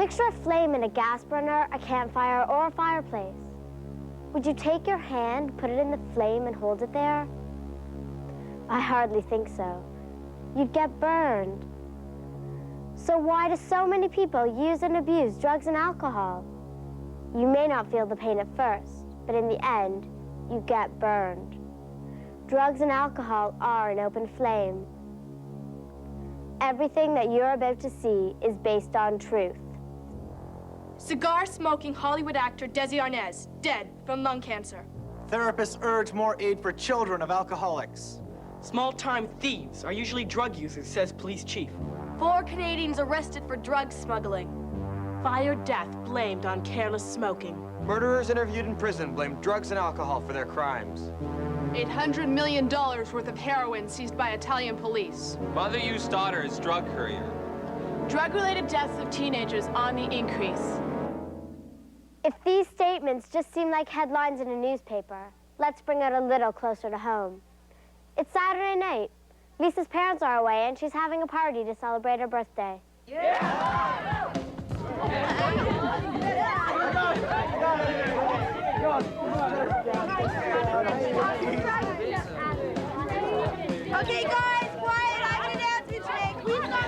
Picture a flame in a gas burner, a campfire, or a fireplace. Would you take your hand, put it in the flame, and hold it there? I hardly think so. You'd get burned. So why do so many people use and abuse drugs and alcohol? You may not feel the pain at first, but in the end, you get burned. Drugs and alcohol are an open flame. Everything that you're about to see is based on truth. Cigar-smoking Hollywood actor Desi Arnaz, dead from lung cancer. Therapists urge more aid for children of alcoholics. Small-time thieves are usually drug users, says police chief. 4 Canadians arrested for drug smuggling. Fire death blamed on careless smoking. Murderers interviewed in prison blame drugs and alcohol for their crimes. $800 million worth of heroin seized by Italian police. Mother used daughter as drug courier. Drug-related deaths of teenagers on the increase. If these statements just seem like headlines in a newspaper, let's bring it a little closer to home. It's Saturday night. Lisa's parents are away, and she's having a party to celebrate her birthday. Yeah! Okay, guys, quiet. I have an announcement to make. Please stop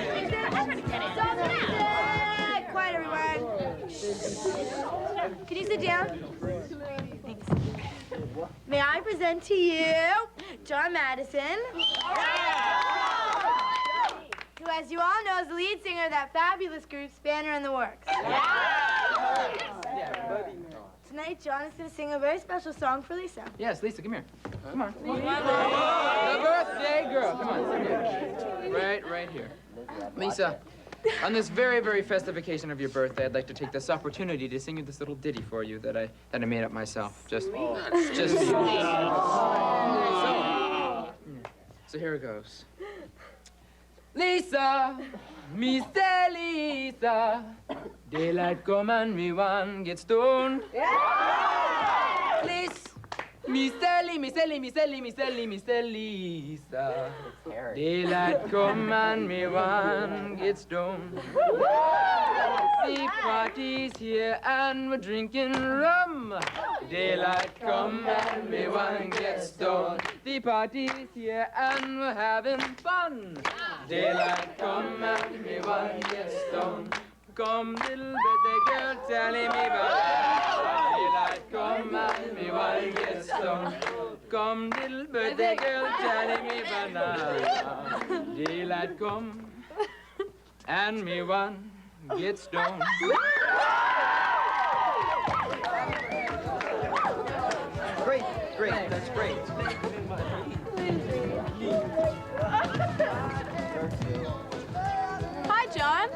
music. Quiet, everyone. Shh. Can you sit down? Thanks. May I present to you John Madison, who, as you all know, is the lead singer of that fabulous group, Spanner and the Works. Tonight, John is going to sing a very special song for Lisa. Yes, Lisa, come here. Come on. The birthday girl. Come on, sit here. Right here. Lisa, on this very, very festive occasion of your birthday, I'd like to take this opportunity to sing you this little ditty for you that I made up myself. Just for you. So here it goes. Lisa, Mr. Lisa, daylight come and me one get stoned. Lisa, Mr. Lisa, daylight come and me one get stoned. The party's here and we're drinking rum. Daylight come and me one get stoned. The party's here and we're having fun. Daylight come and me one get stoned. Come, little birthday girl, telling me about daylight come and me one get stoned. Come, little birthday girl, telling me about daylight come and me one get stoned. Great, that's great. Hi, John.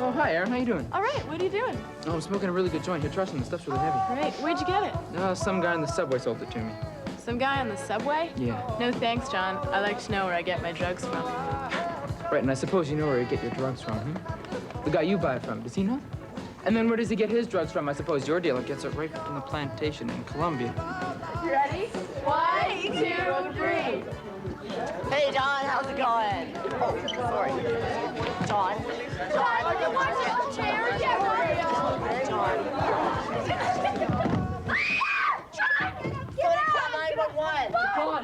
Oh, hi, Aaron. How you doing? All right, what are you doing? Oh, I'm smoking a really good joint. Here, trust me, the stuff's really heavy. Great. Where'd you get it? Some guy on the subway sold it to me. Some guy on the subway? Yeah. No thanks, John. I like to know where I get my drugs from. Right, and I suppose you know where you get your drugs from, hmm? The guy you buy it from, does he know? And then where does he get his drugs from? I suppose your dealer gets it right from the plantation in Colombia. You ready? 1, 2, 3. Hey, John, how's it going? Oh, sorry. John. John, you want to chair? Yeah, John. Get out! 911. John,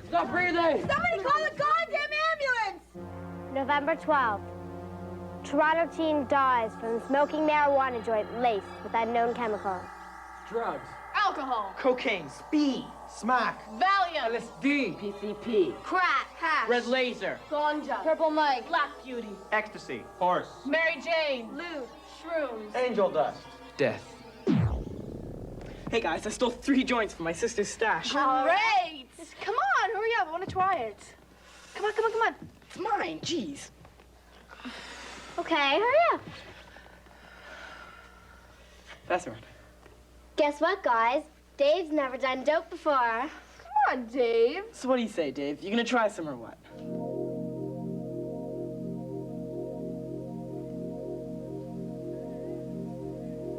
stop breathing! Somebody call the goddamn ambulance! November 12th. Toronto teen dies from smoking marijuana joint laced with unknown chemicals. Drugs. Alcohol. Cocaine, speed, Smack. Valium. LSD. PCP. Crack, hash, red laser, ganja, Purple Mike. Black Beauty, Ecstasy. Horse. Mary Jane. lewd, Shrooms. Angel dust. Death. Hey, guys, I stole 3 joints from my sister's stash. Great! Come on, hurry up. I want to try it. Come on, come on, come on. It's mine, jeez. Okay, hurry up. That's right. Guess what, guys? Dave's never done dope before. Come on, Dave. So what do you say, Dave? You gonna try some or what?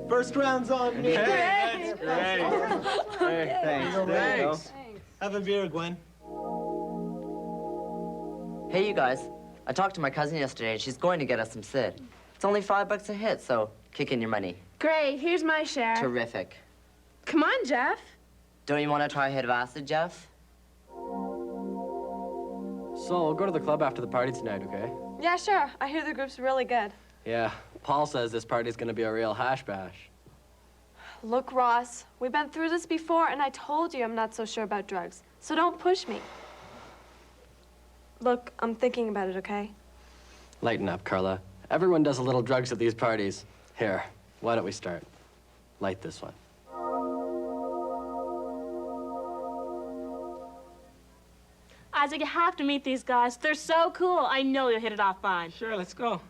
First round's on me. Hey, that's great. Hey, thanks. There you go. Thanks. Have a beer, Gwen. Hey, you guys. I talked to my cousin yesterday, and she's going to get us some Sid. It's only $5 a hit, so Kick in your money. Great, here's my share. Terrific. Come on, Jeff. Don't you want to try a hit of acid, Jeff? So, we'll go to the club after the party tonight, okay? Yeah, sure. I hear the group's really good. Yeah, Paul says this party's gonna be a real hash bash. Look, Ross, we've been through this before, and I told you I'm not so sure about drugs. So don't push me. Look, I'm thinking about it, okay? Lighten up, Carla. Everyone does a little drugs at these parties. Here, why don't we start? Light this one. Isaac, you have to meet these guys. They're so cool. I know you'll hit it off fine. Sure, let's go.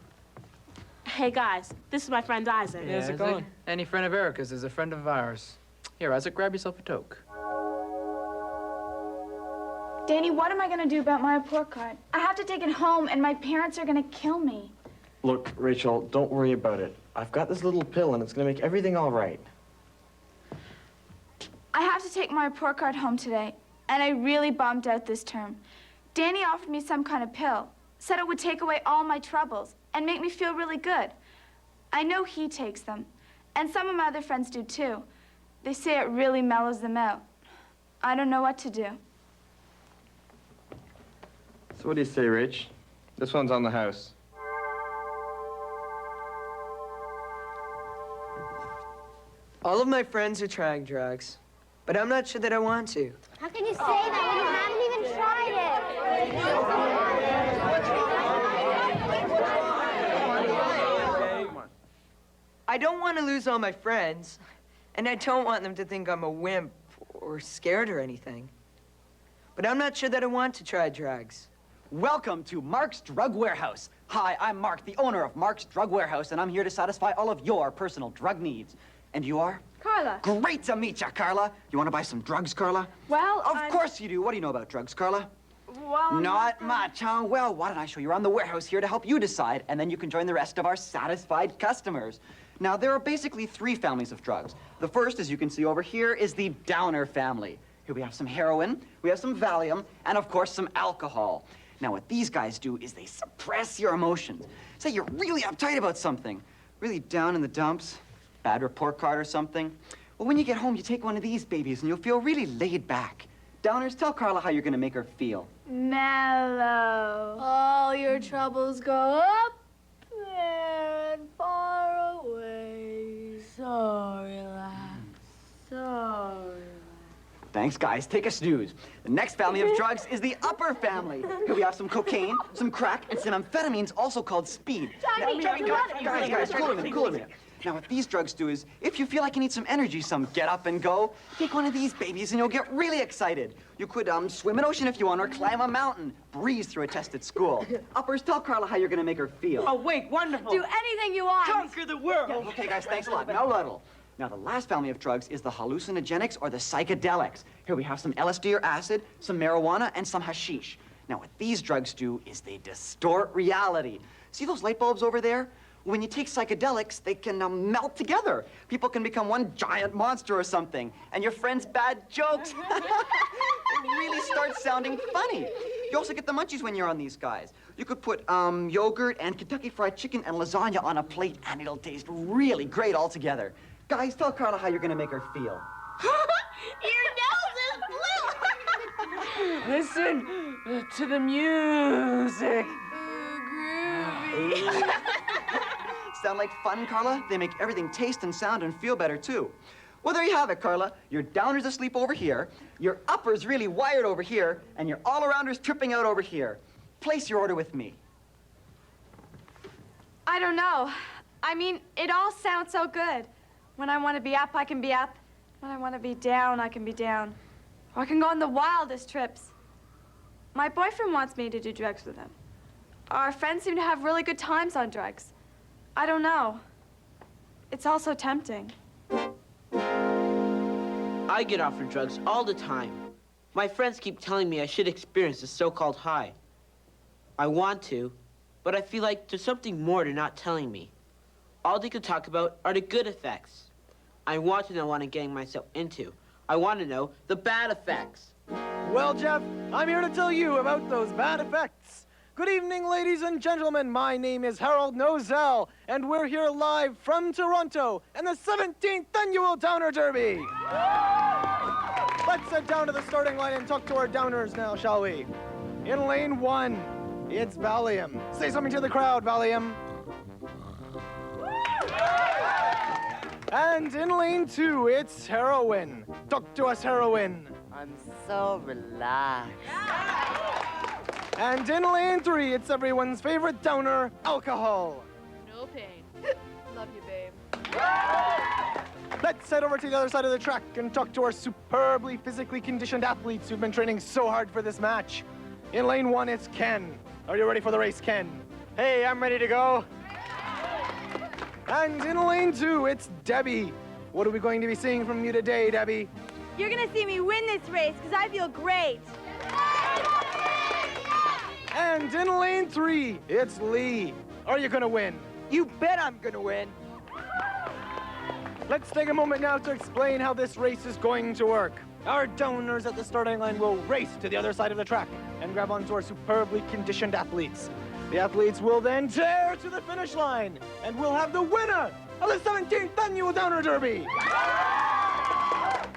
Hey, guys, this is my friend Isaac. How's it going? Any friend of Erica's is a friend of ours. Here, Isaac, grab yourself a toke. Danny, what am I gonna do about my report card? I have to take it home, and my parents are gonna kill me. Look, Rachel, don't worry about it. I've got this little pill, and it's gonna make everything all right. I have to take my report card home today, and I really bummed out this term. Danny offered me some kind of pill, said it would take away all my troubles and make me feel really good. I know he takes them, and some of my other friends do too. They say it really mellows them out. I don't know what to do. So what do you say, Rach? This one's on the house. All of my friends are trying drugs, but I'm not sure that I want to. How can you say that when you haven't even tried it? I don't want to lose all my friends, and I don't want them to think I'm a wimp or scared or anything. But I'm not sure that I want to try drugs. Welcome to Mark's Drug Warehouse. Hi, I'm Mark, the owner of Mark's Drug Warehouse, and I'm here to satisfy all of your personal drug needs. And you are? Carla. Great to meet you, Carla. You want to buy some drugs, Carla? Well, Of course you do. What do you know about drugs, Carla? Well, Not much, huh? Well, why don't I show you around the warehouse here to help you decide, and then you can join the rest of our satisfied customers. Now, there are basically 3 families of drugs. The first, as you can see over here, is the downer family. Here we have some heroin, we have some Valium, and of course, some alcohol. Now, what these guys do is they suppress your emotions. Say you're really uptight about something, really down in the dumps, bad report card or something. Well, when you get home, you take one of these babies and you'll feel really laid back. Downers, tell Carla how you're gonna make her feel. Mellow. All your troubles go up there and far away. So relaxed, so relaxed. Thanks, guys. Take a snooze. The next family of drugs is the upper family. Here we have some cocaine, some crack, and some amphetamines, also called speed. Guys, cool a minute. Now, what these drugs do is, if you feel like you need some energy, some get up and go, take one of these babies and you'll get really excited. You could swim an ocean if you want, or climb a mountain, breeze through a test at school. Uppers, tell Carla how you're gonna make her feel. Oh, wait, wonderful. Do anything you want. Conquer the world. Yeah, okay, guys, thanks a lot. Now, Luddle. Now, the last family of drugs is the hallucinogenics or the psychedelics. Here we have some LSD or acid, some marijuana, and some hashish. Now, what these drugs do is they distort reality. See those light bulbs over there? When you take psychedelics, they can melt together. People can become one giant monster or something, and your friend's bad jokes really start sounding funny. You also get the munchies when you're on these guys. You could put yogurt and Kentucky Fried Chicken and lasagna on a plate, and it'll taste really great all together. Guys, tell Carla how you're gonna make her feel. Your nose is blue. Listen to the music. Sound like fun, Carla? They make everything taste and sound and feel better, too. Well, there you have it, Carla. Your downers asleep over here, your uppers really wired over here, and your all-arounders tripping out over here. Place your order with me. I don't know. I mean, it all sounds so good. When I want to be up, I can be up. When I want to be down, I can be down. Or I can go on the wildest trips. My boyfriend wants me to do drugs with him. Our friends seem to have really good times on drugs. I don't know. It's all so tempting. I get offered drugs all the time. My friends keep telling me I should experience the so-called high. I want to, but I feel like there's something more to not telling me. All they could talk about are the good effects. I want to know what I'm getting myself into. I want to know the bad effects. Well, Jeff, I'm here to tell you about those bad effects. Good evening, ladies and gentlemen. My name is Harold Nozell, and we're here live from Toronto in the 17th Annual Downer Derby. Let's head down to the starting line and talk to our downers now, shall we? In lane 1, it's Valium. Say something to the crowd, Valium. And in lane 2, it's Heroin. Talk to us, Heroin. I'm so relaxed. And in lane 3, it's everyone's favorite downer, Alcohol. No pain. Love you, babe. Let's head over to the other side of the track and talk to our superbly physically conditioned athletes who've been training so hard for this match. In lane 1, it's Ken. Are you ready for the race, Ken? Hey, I'm ready to go. And in lane 2, it's Debbie. What are we going to be seeing from you today, Debbie? You're gonna see me win this race because I feel great. And in lane 3, it's Lee. Are you gonna win? You bet I'm gonna win. Let's take a moment now to explain how this race is going to work. Our downers at the starting line will race to the other side of the track and grab onto our superbly conditioned athletes. The athletes will then tear to the finish line, and we'll have the winner of the 17th Annual Downer Derby.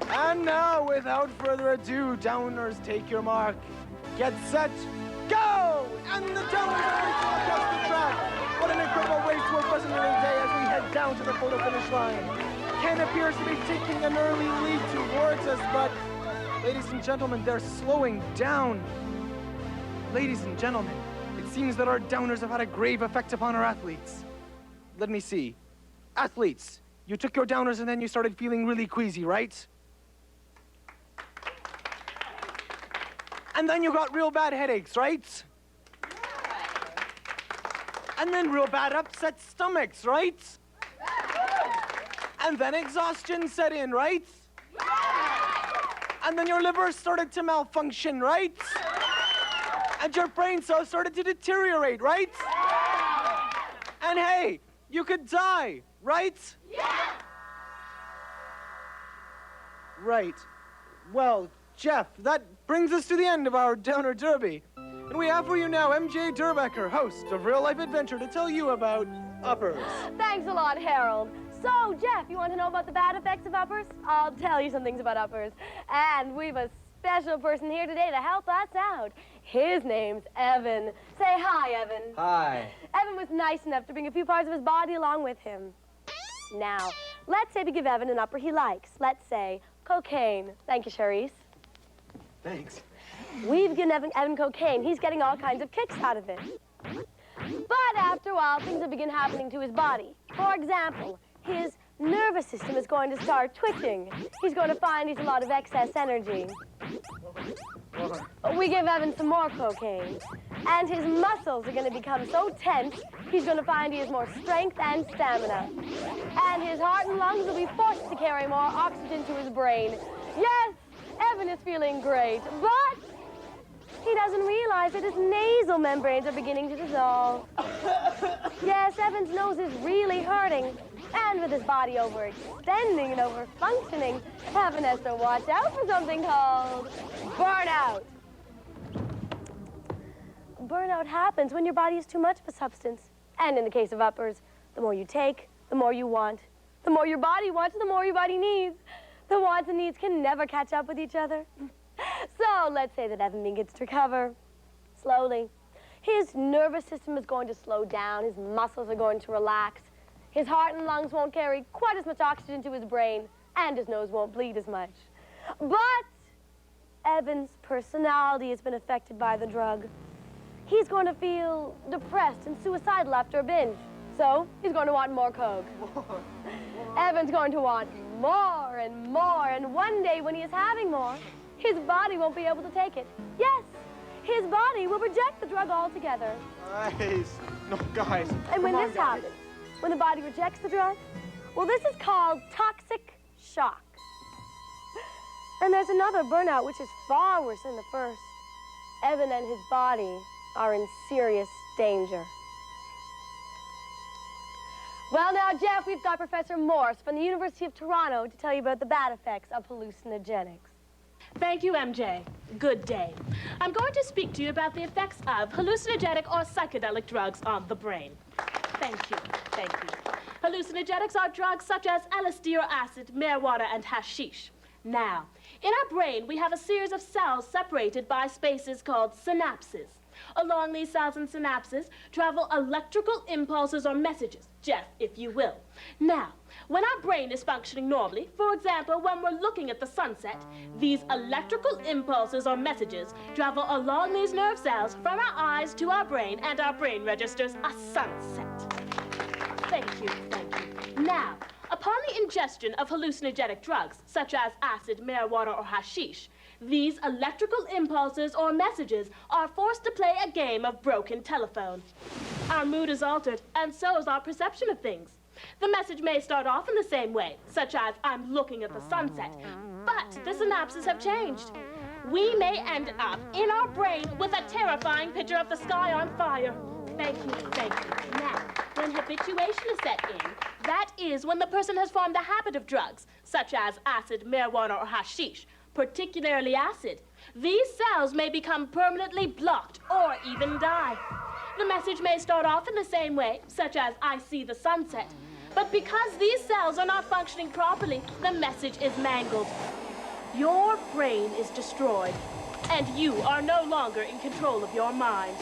And now, without further ado, downers, take your mark. Get set, go! And the downers are racing across the track. What an incredible race we're present here today as we head down to the photo finish line. Ken appears to be taking an early lead towards us, but ladies and gentlemen, they're slowing down. Ladies and gentlemen, it seems that our downers have had a grave effect upon our athletes. Let me see. Athletes, you took your downers and then you started feeling really queasy, right? And then you got real bad headaches, right? And then real bad upset stomachs, right? And then exhaustion set in, right? And then your liver started to malfunction, right? And your brain cells started to deteriorate, right? And hey, you could die, right? Right. Well, Jeff, that brings us to the end of our Downer Derby. And we have for you now MJ Durbecker, host of Real Life Adventure, to tell you about uppers. Thanks a lot, Harold. So, Jeff, you want to know about the bad effects of uppers? I'll tell you some things about uppers. And we've a special person here today to help us out. His name's Evan. Say hi, Evan. Hi. Evan was nice enough to bring a few parts of his body along with him. Now, let's say we give Evan an upper he likes. Let's say cocaine. Thank you, Charisse. Thanks. We've given Evan cocaine. He's getting all kinds of kicks out of it. But after a while, things will begin happening to his body. For example, his nervous system is going to start twitching. He's going to find he's a lot of excess energy. We give Evan some more cocaine, and his muscles are going to become so tense, he's going to find he has more strength and stamina. And his heart and lungs will be forced to carry more oxygen to his brain. Yes, Evan is feeling great, but he doesn't realize that his nasal membranes are beginning to dissolve. Yes, Evan's nose is really hurting. And with his body overextending and overfunctioning, Evan has to watch out for something called burnout. Burnout happens when your body is too much of a substance. And in the case of uppers, the more you take, the more you want. The more your body wants, the more your body needs. The wants and needs can never catch up with each other. So let's say that Evan begins to recover slowly. His nervous system is going to slow down. His muscles are going to relax. His heart and lungs won't carry quite as much oxygen to his brain, and his nose won't bleed as much. But Evan's personality has been affected by the drug. He's going to feel depressed and suicidal after a binge. So he's going to want more coke. Evan's going to want more and more, and one day when he is having more, his body won't be able to take it. Yes, his body will reject the drug altogether. Guys, no, guys. And when this guys. happens, when the body rejects the drug, well, this is called toxic shock. And there's another burnout, which is far worse than the first. Evan and his body are in serious danger. Well, now, Jeff, we've got Professor Morse from the University of Toronto to tell you about the bad effects of hallucinogenics. Thank you, MJ. Good day. I'm going to speak to you about the effects of hallucinogenic or psychedelic drugs on the brain. Thank you. Thank you. Hallucinogenics are drugs such as LSD or acid, marijuana, and hashish. Now, in our brain, we have a series of cells separated by spaces called synapses. Along these cells and synapses travel electrical impulses or messages, Jeff, if you will. Now, when our brain is functioning normally, for example, when we're looking at the sunset, these electrical impulses or messages travel along these nerve cells from our eyes to our brain, and our brain registers a sunset. Thank you, thank you. Now, upon the ingestion of hallucinogenic drugs, such as acid, marijuana, or hashish, these electrical impulses or messages are forced to play a game of broken telephone. Our mood is altered, and so is our perception of things. The message may start off in the same way, such as, I'm looking at the sunset, but the synapses have changed. We may end up in our brain with a terrifying picture of the sky on fire. Thank you, thank you. Now, when habituation is set in, that is when the person has formed a habit of drugs, such as acid, marijuana, or hashish, particularly acid. These cells may become permanently blocked or even die. The message may start off in the same way, such as, I see the sunset. But because these cells are not functioning properly, the message is mangled. Your brain is destroyed, and you are no longer in control of your mind.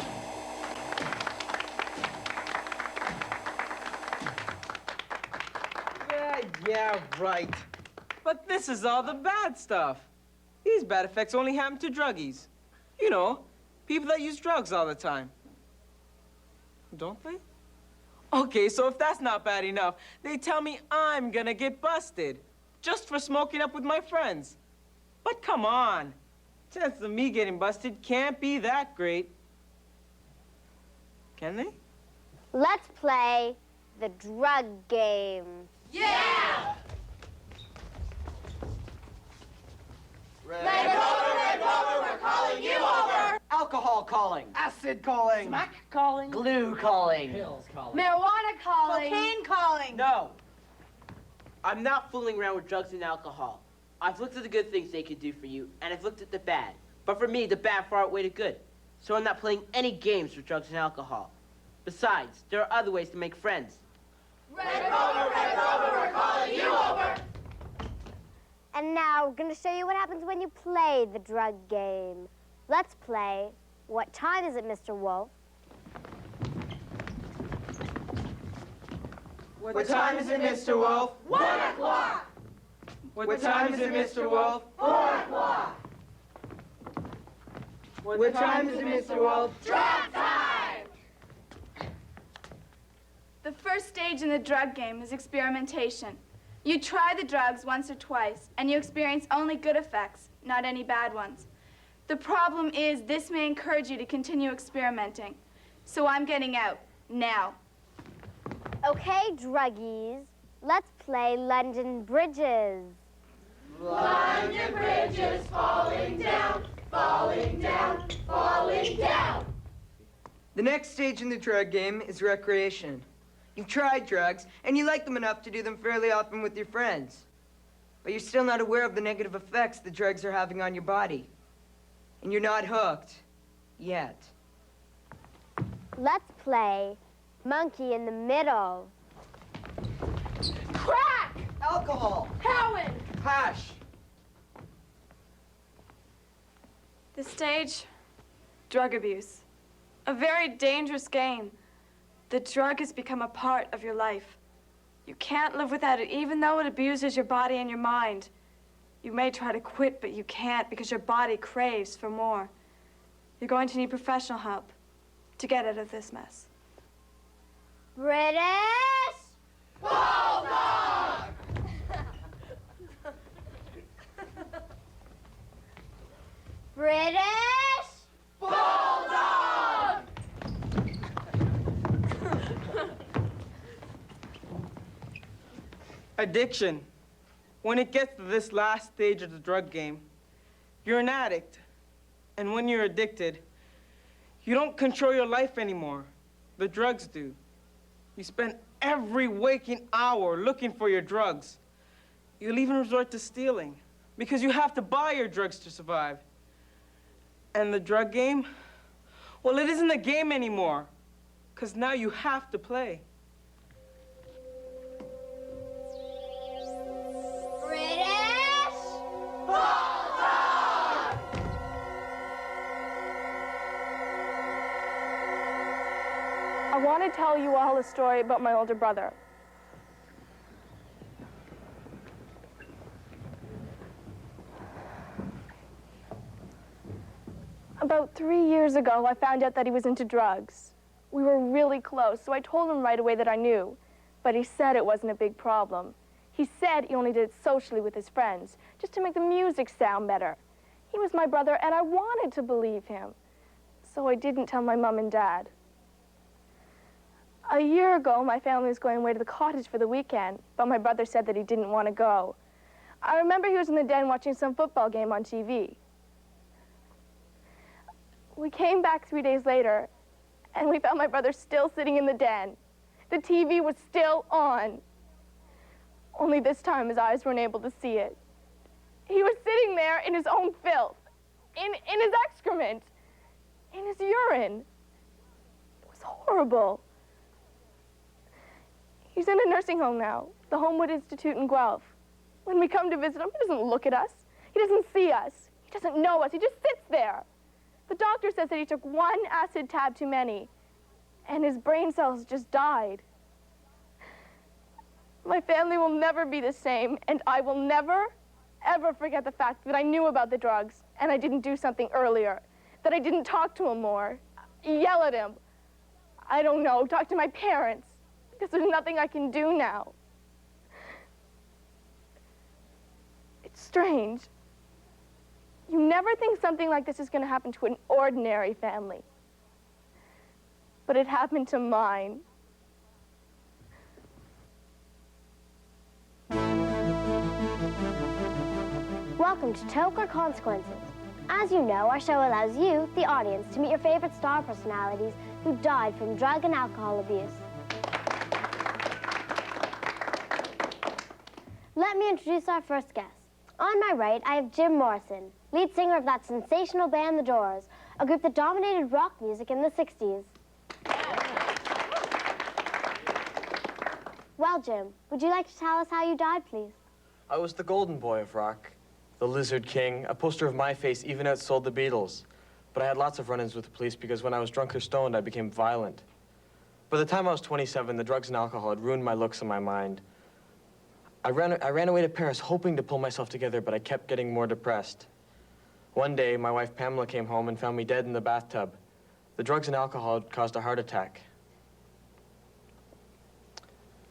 Yeah, right. But this is all the bad stuff. These bad effects only happen to druggies. You know, people that use drugs all the time. Don't they? Okay, so if that's not bad enough, they tell me I'm gonna get busted just for smoking up with my friends. But come on, chances of me getting busted can't be that great. Can they? Let's play the drug game. Yeah! Red Rover, we're calling you over! Alcohol calling. Acid calling. Smack calling. Glue calling. Pills calling. Marijuana calling. Cocaine calling. No. I'm not fooling around with drugs and alcohol. I've looked at the good things they could do for you, and I've looked at the bad. But for me, the bad far outweigh the good. So I'm not playing any games with drugs and alcohol. Besides, there are other ways to make friends. Red Rover, we're calling you over! And now we're going to show you what happens when you play the drug game. Let's play. What time is it, Mr. Wolf? What time is it, Mr. Wolf? 1 o'clock! What time is it, Mr. Wolf? 4 o'clock! What time is it, Mr. Wolf? Drug time! The first stage in the drug game is experimentation. You try the drugs once or twice, and you experience only good effects, not any bad ones. The problem is this may encourage you to continue experimenting. So I'm getting out, now. Okay, druggies, let's play London Bridges. London bridges falling down, falling down, falling down. The next stage in the drug game is recreation. You've tried drugs, and you like them enough to do them fairly often with your friends. But you're still not aware of the negative effects the drugs are having on your body. And you're not hooked. Yet. Let's play Monkey in the Middle. Crack! Alcohol. Heroin! Hash. This stage, drug abuse. A very dangerous game. The drug has become a part of your life. You can't live without it, even though it abuses your body and your mind. You may try to quit, but you can't because your body craves for more. You're going to need professional help to get out of this mess. British Bulldog! British Bulldog! Addiction. When it gets to this last stage of the drug game, you're an addict. And when you're addicted, you don't control your life anymore. The drugs do. You spend every waking hour looking for your drugs. You'll even resort to stealing. Because you have to buy your drugs to survive. And the drug game? Well, it isn't a game anymore. Because now you have to play. British Bulldog! I want to tell you all a story about my older brother. About 3 years ago, I found out that he was into drugs. We were really close, so I told him right away that I knew. But he said it wasn't a big problem. He said he only did it socially with his friends, just to make the music sound better. He was my brother, and I wanted to believe him. So I didn't tell my mom and dad. A year ago, my family was going away to the cottage for the weekend, but my brother said that he didn't want to go. I remember he was in the den watching some football game on TV. We came back 3 days later, and we found my brother still sitting in the den. The TV was still on. Only this time his eyes weren't able to see it. He was sitting there in his own filth, in his excrement, in his urine. It was horrible. He's in a nursing home now, the Homewood Institute in Guelph. When we come to visit him, he doesn't look at us. He doesn't see us. He doesn't know us. He just sits there. The doctor says that he took 1 acid tab too many, and his brain cells just died. My family will never be the same, and I will never, ever forget the fact that I knew about the drugs, and I didn't do something earlier, that I didn't talk to him more, yell at him. I don't know, talk to my parents, because there's nothing I can do now. It's strange. You never think something like this is going to happen to an ordinary family. But it happened to mine. Welcome to Toke or Consequences. As you know, our show allows you, the audience, to meet your favorite star personalities who died from drug and alcohol abuse. Let me introduce our first guest. On my right, I have Jim Morrison, lead singer of that sensational band, The Doors, a group that dominated rock music in the 60s. Well, Jim, would you like to tell us how you died, please? I was the golden boy of rock, the Lizard King. A poster of my face even outsold the Beatles. But I had lots of run-ins with the police because when I was drunk or stoned, I became violent. By the time I was 27, the drugs and alcohol had ruined my looks and my mind. I ran away to Paris hoping to pull myself together, but I kept getting more depressed. One day, my wife Pamela came home and found me dead in the bathtub. The drugs and alcohol had caused a heart attack.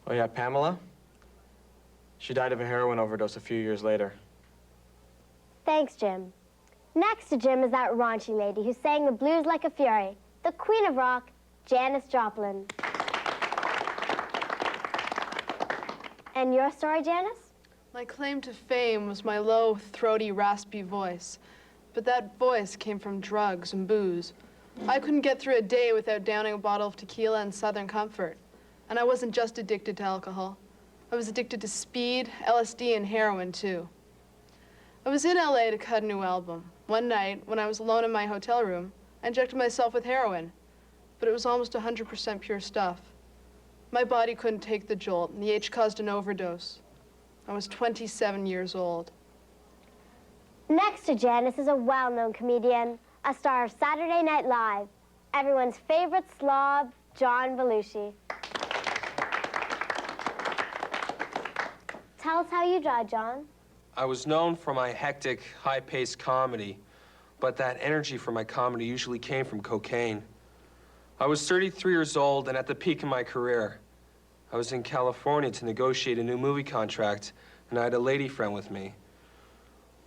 Oh yeah, Pamela? She died of a heroin overdose a few years later. Thanks, Jim. Next to Jim is that raunchy lady who sang the blues like a fury, the queen of rock, Janis Joplin. And your story, Janis? My claim to fame was my low, throaty, raspy voice. But that voice came from drugs and booze. I couldn't get through a day without downing a bottle of tequila and Southern Comfort. And I wasn't just addicted to alcohol. I was addicted to speed, LSD, and heroin, too. I was in LA to cut a new album. One night, when I was alone in my hotel room, I injected myself with heroin. But it was almost 100% pure stuff. My body couldn't take the jolt, and the H caused an overdose. I was 27 years old. Next to Janis is a well-known comedian, a star of Saturday Night Live, everyone's favorite slob, John Belushi. Tell us how you died, John. I was known for my hectic, high-paced comedy, but that energy for my comedy usually came from cocaine. I was 33 years old and at the peak of my career. I was in California to negotiate a new movie contract, and I had a lady friend with me.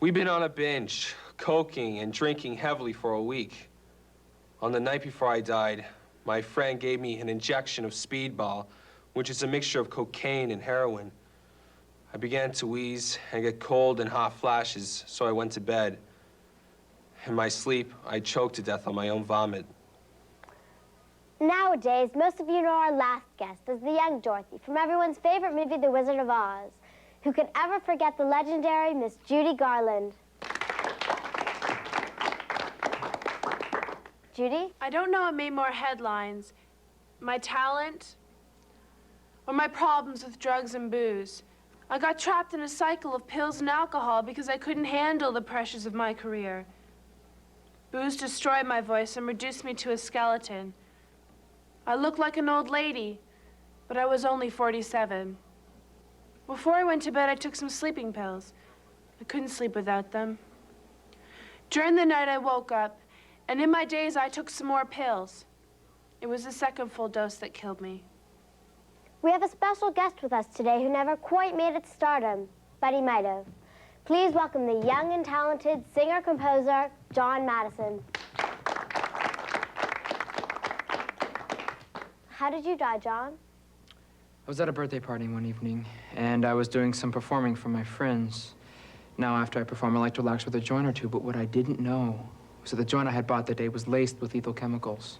We'd been on a binge, coking and drinking heavily for a week. On the night before I died, my friend gave me an injection of Speedball, which is a mixture of cocaine and heroin. I began to wheeze and get cold and hot flashes, so I went to bed. In my sleep, I choked to death on my own vomit. Nowadays, most of you know our last guest as the young Dorothy from everyone's favorite movie, The Wizard of Oz. Who can ever forget the legendary Miss Judy Garland? Judy? I don't know what made more headlines, my talent or my problems with drugs and booze. I got trapped in a cycle of pills and alcohol because I couldn't handle the pressures of my career. Booze destroyed my voice and reduced me to a skeleton. I looked like an old lady, but I was only 47. Before I went to bed, I took some sleeping pills. I couldn't sleep without them. During the night, I woke up, and in my daze, I took some more pills. It was the second full dose that killed me. We have a special guest with us today who never quite made it to stardom, but he might have. Please welcome the young and talented singer-composer, John Madison. How did you die, John? I was at a birthday party one evening, and I was doing some performing for my friends. Now, after I perform, I like to relax with a joint or two, but what I didn't know was that the joint I had bought that day was laced with lethal chemicals.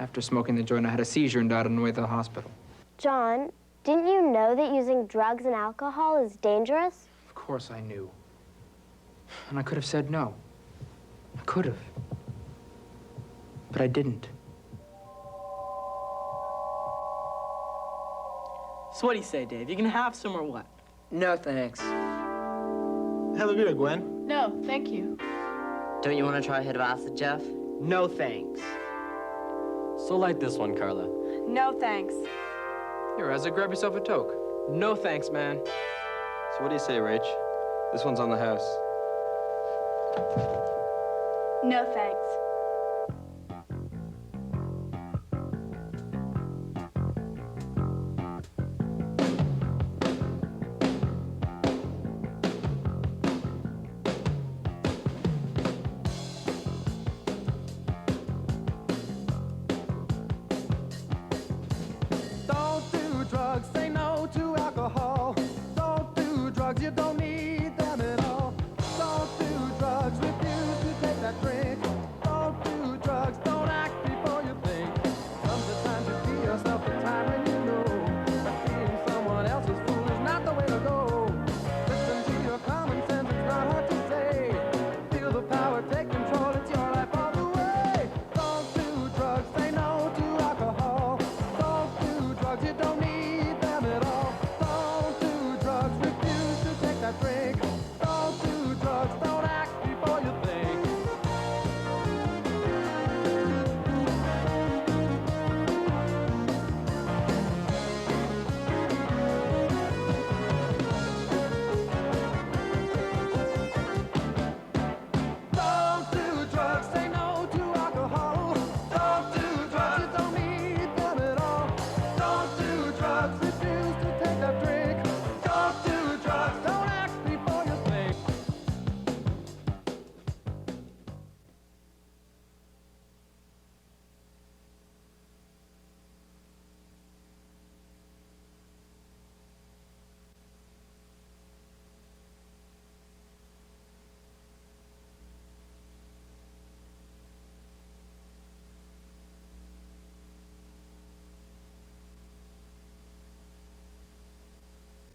After smoking the joint, I had a seizure and died on the way to the hospital. John, didn't you know that using drugs and alcohol is dangerous? Of course I knew. And I could have said no. I could have. But I didn't. So what do you say, Dave? You can have some or what? No, thanks. Have a beer, Gwen. No, thank you. Don't you want to try a hit of acid, Jeff? No, thanks. So like this one, Carla. No, thanks. Here, Isaac, grab yourself a toke. No thanks, man. So what do you say, Rach? This one's on the house. No thanks.